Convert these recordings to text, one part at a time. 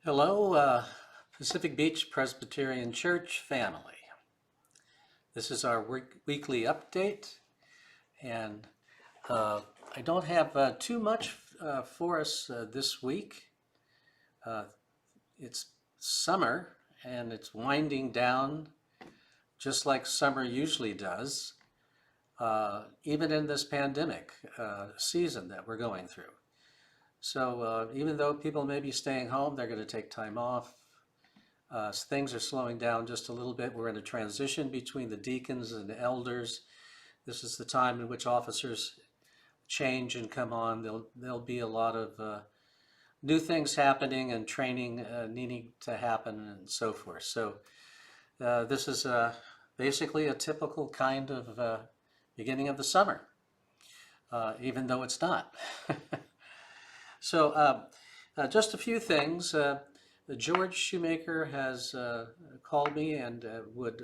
Hello, Pacific Beach Presbyterian Church family. This is our weekly update, and I don't have too much for us this week. It's summer, and it's winding down just like summer usually does, even in this pandemic season that we're going through. So even though people may be staying home, they're going to take time off. Things are slowing down just a little bit. We're in a transition between the deacons and the elders. This is the time in which officers change and come on. There'll be a lot of new things happening and training needing to happen and so forth. So this is basically a typical kind of beginning of the summer, even though it's not. So just a few things. George Shoemaker has called me and would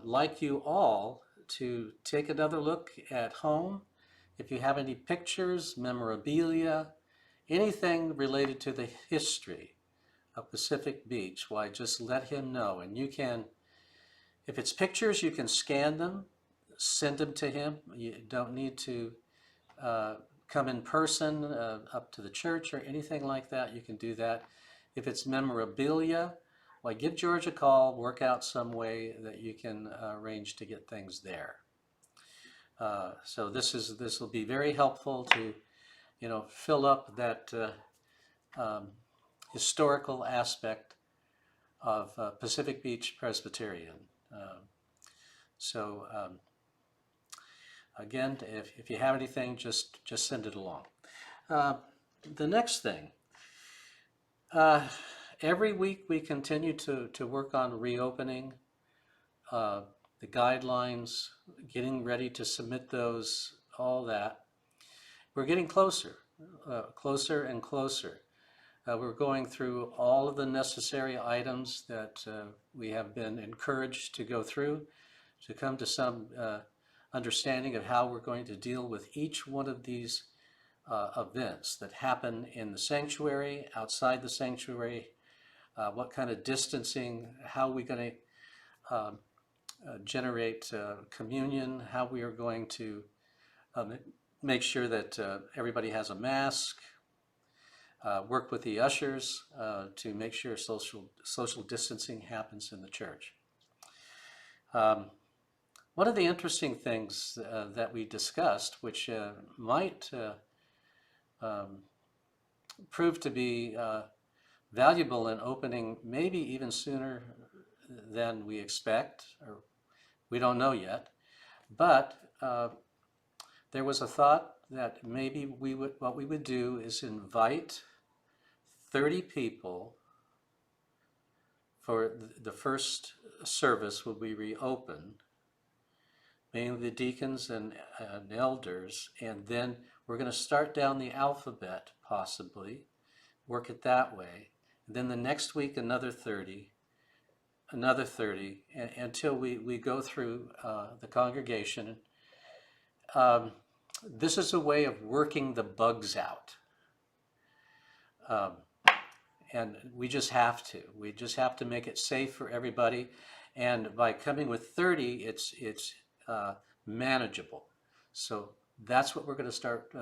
like you all to take another look at home. If you have any pictures, memorabilia, anything related to the history of Pacific Beach, why just let him know. And you can, if it's pictures, you can scan them, send them to him. You don't need to come in person up to the church or anything like that. You can do that. If it's memorabilia, why give George a call, work out some way that you can arrange to get things there. So this will be very helpful to, fill up that historical aspect of Pacific Beach Presbyterian. So again, if you have anything, just send it along. The next thing, every week we continue to work on reopening the guidelines, getting ready to submit those, all that. We're getting closer, closer and closer. We're going through all of the necessary items that we have been encouraged to go through to come to some understanding of how we're going to deal with each one of these events that happen in the sanctuary, outside the sanctuary, what kind of distancing, how we're going to generate communion, how we are going to make sure that everybody has a mask, work with the ushers to make sure social distancing happens in the church. One of the interesting things that we discussed, which might prove to be valuable in opening maybe even sooner than we expect, or we don't know yet, but there was a thought that maybe what we would do is invite 30 people for the first service when we reopen, mainly the deacons and elders, and then we're going to start down the alphabet, possibly, work it that way. And then the next week, another 30, until we go through the congregation. This is a way of working the bugs out. And we just have to. We just have to make it safe for everybody. And by coming with 30, it's manageable. So that's what we're going to start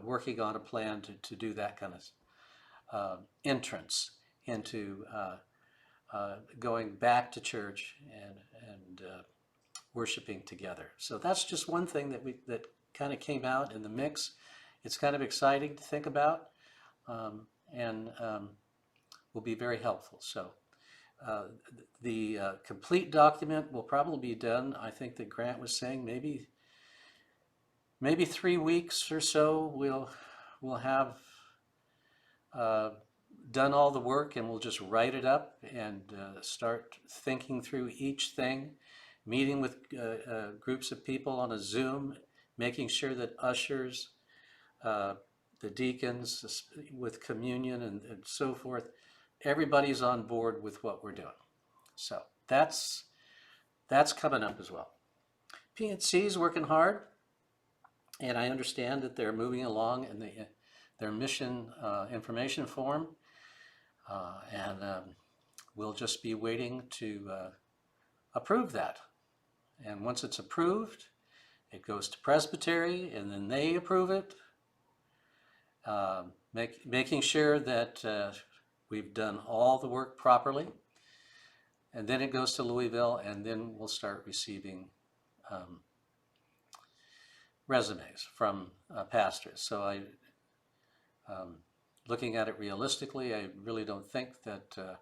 working on, a plan to do that kind of entrance into going back to church and worshiping together. So that's just one thing that kind of came out in the mix. It's kind of exciting to think about, and will be very helpful. So the complete document will probably be done, I think that Grant was saying, maybe 3 weeks or so. We'll have done all the work, and we'll just write it up and start thinking through each thing, meeting with groups of people on a Zoom, making sure that ushers, the deacons with communion and so forth, everybody's on board with what we're doing. So that's coming up as well. PNC is working hard, and I understand that they're moving along in their mission information form, and we'll just be waiting to approve that. And once it's approved, it goes to Presbytery, and then they approve it, making sure that we've done all the work properly. And then it goes to Louisville, and then we'll start receiving resumes from pastors. So looking at it realistically, I really don't think that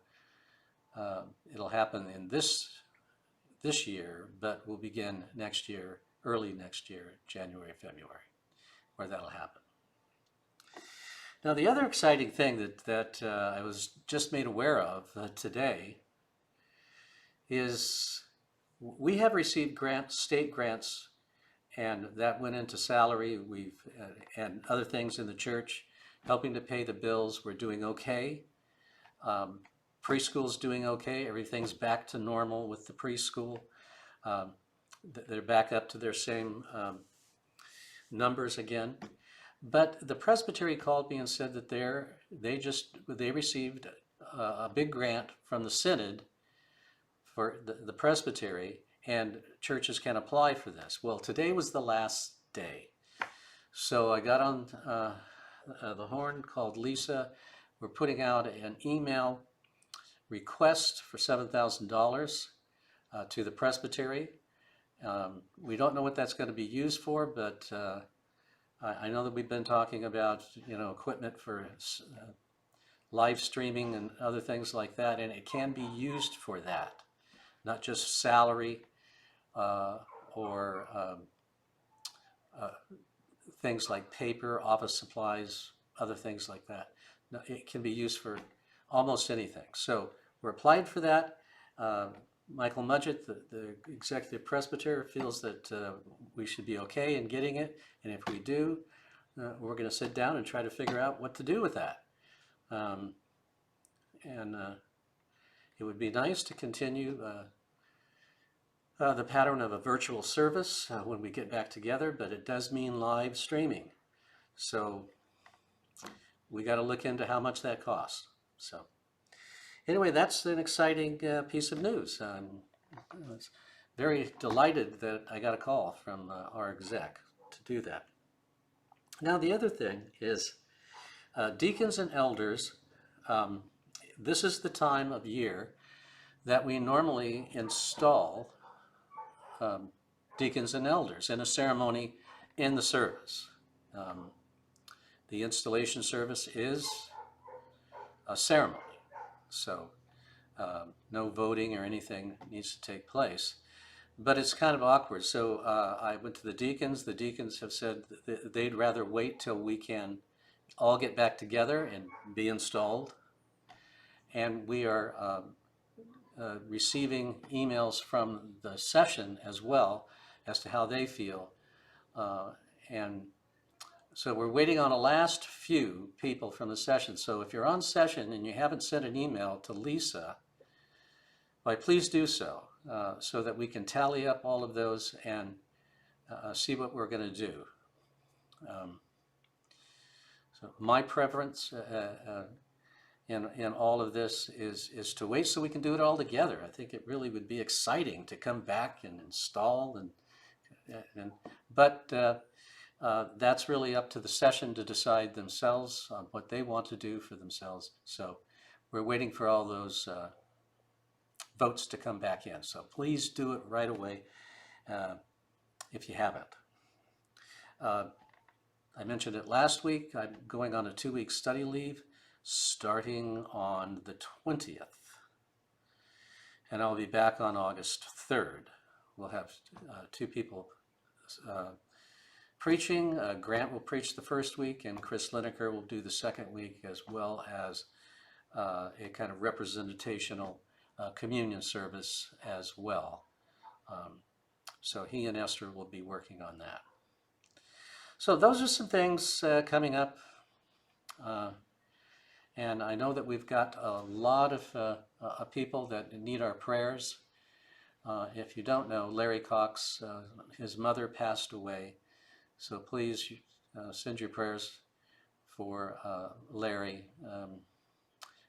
it'll happen in this year, but we'll begin next year, early next year, January, February, where that'll happen. Now, the other exciting thing that I was just made aware of today is we have received state grants, and that went into salary. And other things in the church, helping to pay the bills. We're doing okay. Preschool's doing okay. Everything's back to normal with the preschool. They're back up to their same numbers again. But the Presbytery called me and said that they received a big grant from the Synod for the Presbytery, and churches can apply for this. Well, today was the last day. So I got on the horn, called Lisa. We're putting out an email request for $7,000 to the Presbytery. We don't know what that's going to be used for, but I know that we've been talking about, equipment for live streaming and other things like that, and it can be used for that, not just salary or things like paper, office supplies, other things like that. No, it can be used for almost anything. So we're applied for that. Michael Mudgett, the executive presbyter, feels that we should be okay in getting it, and if we do, we're going to sit down and try to figure out what to do with that. It would be nice to continue the pattern of a virtual service when we get back together, but it does mean live streaming. So we got to look into how much that costs. So anyway, that's an exciting piece of news. I was very delighted that I got a call from our exec to do that. Now, the other thing is deacons and elders. This is the time of year that we normally install deacons and elders in a ceremony in the service. The installation service is a ceremony, so no voting or anything needs to take place. But it's kind of awkward, so I went to the deacons. The deacons have said that they'd rather wait till we can all get back together and be installed. And we are receiving emails from the session as well as to how they feel. And so we're waiting on a last few people from the session. So if you're on session and you haven't sent an email to Lisa, why, please do so, so that we can tally up all of those and see what we're going to do. So my preference in all of this is to wait so we can do it all together. I think it really would be exciting to come back and install, but that's really up to the session to decide themselves on what they want to do for themselves. So we're waiting for all those votes to come back in. So please do it right away if you haven't. I mentioned it last week. I'm going on a 2-week study leave starting on the 20th. And I'll be back on August 3rd. We'll have 2 people preaching. Grant will preach the first week, and Chris Lineker will do the second week, as well as a kind of representational communion service as well. So he and Esther will be working on that. So those are some things coming up. And I know that we've got a lot of people that need our prayers. If you don't know, Larry Cox, his mother passed away. So please send your prayers for Larry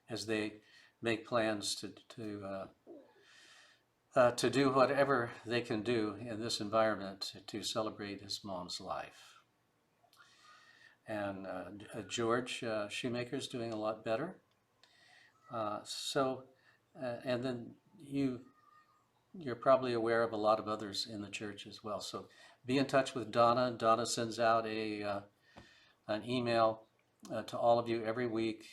as they make plans to do whatever they can do in this environment to celebrate his mom's life. And George Shoemaker's doing a lot better. And then you're probably aware of a lot of others in the church as well. So be in touch with Donna. Donna sends out an email to all of you every week,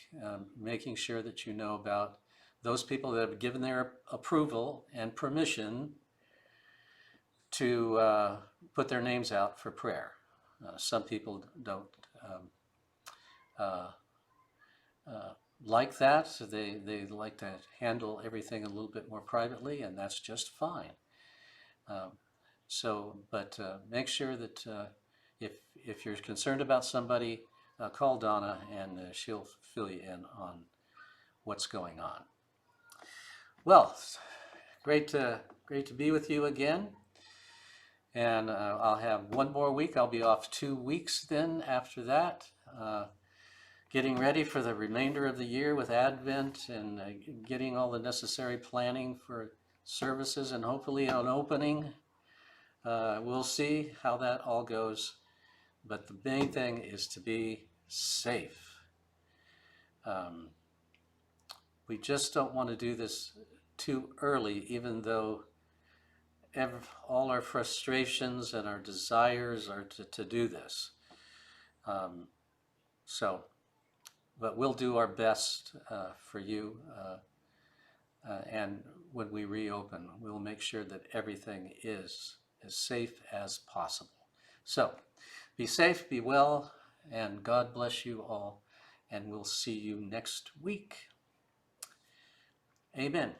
making sure that you know about those people that have given their approval and permission to put their names out for prayer. Some people don't like that. So they like to handle everything a little bit more privately, and that's just fine. But make sure that if you're concerned about somebody, call Donna and she'll fill you in on what's going on. Well, great to be with you again. And I'll have one more week. I'll be off 2 weeks then after that. Getting ready for the remainder of the year with Advent and getting all the necessary planning for services and hopefully an opening. We'll see how that all goes. But the main thing is to be safe. We just don't want to do this too early, even though all our frustrations and our desires are to do this. But we'll do our best for you. And when we reopen, we'll make sure that everything is as safe as possible. So be safe, be well, and God bless you all. And we'll see you next week. Amen.